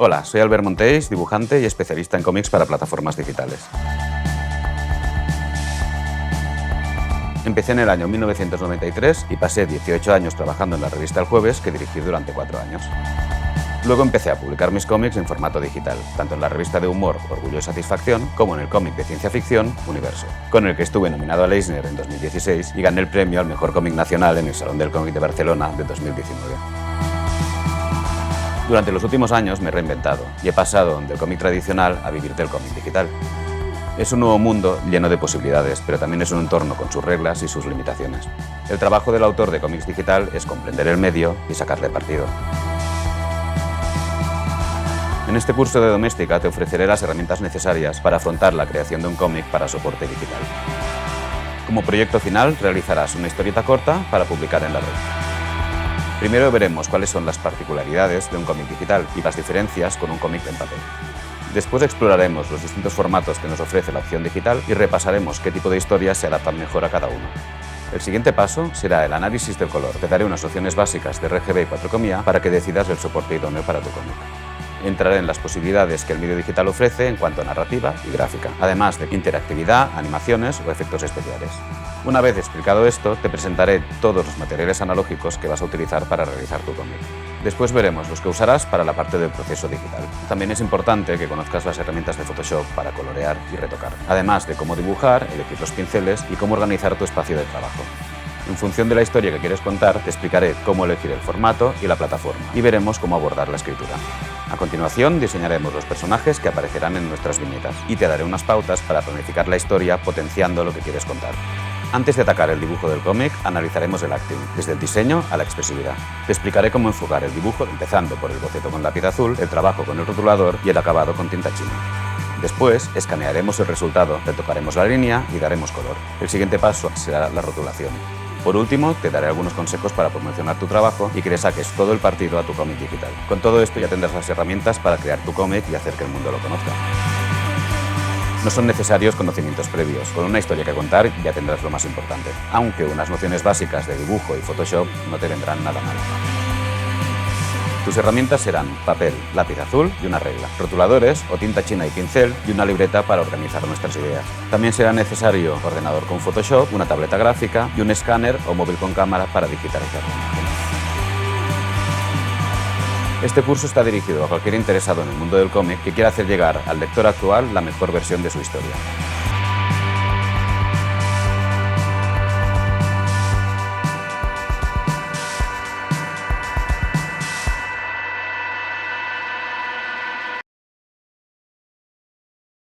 Hola, soy Albert Monteis, dibujante y especialista en cómics para plataformas digitales. Empecé en el año 1993 y pasé 18 años trabajando en la revista El Jueves, que dirigí durante 4 años. Luego empecé a publicar mis cómics en formato digital, tanto en la revista de humor Orgullo y Satisfacción, como en el cómic de ciencia ficción Universo, con el que estuve nominado al Eisner en 2016 y gané el premio al mejor cómic nacional en el Salón del Cómic de Barcelona de 2019. Durante los últimos años me he reinventado y he pasado del cómic tradicional a vivir del cómic digital. Es un nuevo mundo lleno de posibilidades, pero también es un entorno con sus reglas y sus limitaciones. El trabajo del autor de cómics digital es comprender el medio y sacarle partido. En este curso de Doméstica te ofreceré las herramientas necesarias para afrontar la creación de un cómic para soporte digital. Como proyecto final, realizarás una historieta corta para publicar en la red. Primero veremos cuáles son las particularidades de un cómic digital y las diferencias con un cómic en papel. Después exploraremos los distintos formatos que nos ofrece la opción digital y repasaremos qué tipo de historias se adaptan mejor a cada uno. El siguiente paso será el análisis del color. Te daré unas opciones básicas de RGB y 4,5 para que decidas el soporte idóneo para tu cómic. Entraré en las posibilidades que el medio digital ofrece en cuanto a narrativa y gráfica, además de interactividad, animaciones o efectos especiales. Una vez explicado esto, te presentaré todos los materiales analógicos que vas a utilizar para realizar tu cómic. Después veremos los que usarás para la parte del proceso digital. También es importante que conozcas las herramientas de Photoshop para colorear y retocar, además de cómo dibujar, elegir los pinceles y cómo organizar tu espacio de trabajo. En función de la historia que quieres contar, te explicaré cómo elegir el formato y la plataforma, y veremos cómo abordar la escritura. A continuación, diseñaremos los personajes que aparecerán en nuestras viñetas, y te daré unas pautas para planificar la historia potenciando lo que quieres contar. Antes de atacar el dibujo del cómic, analizaremos el acting, desde el diseño a la expresividad. Te explicaré cómo enfocar el dibujo, empezando por el boceto con lápiz azul, el trabajo con el rotulador y el acabado con tinta china. Después, escanearemos el resultado, retocaremos la línea y daremos color. El siguiente paso será la rotulación. Por último, te daré algunos consejos para promocionar tu trabajo y que le saques todo el partido a tu cómic digital. Con todo esto ya tendrás las herramientas para crear tu cómic y hacer que el mundo lo conozca. No son necesarios conocimientos previos. Con una historia que contar ya tendrás lo más importante, aunque unas nociones básicas de dibujo y Photoshop no te vendrán nada mal. Tus herramientas serán papel, lápiz azul y una regla, rotuladores o tinta china y pincel y una libreta para organizar nuestras ideas. También será necesario ordenador con Photoshop, una tableta gráfica y un escáner o móvil con cámara para digitalizar la imagen. Este curso está dirigido a cualquier interesado en el mundo del cómic que quiera hacer llegar al lector actual la mejor versión de su historia.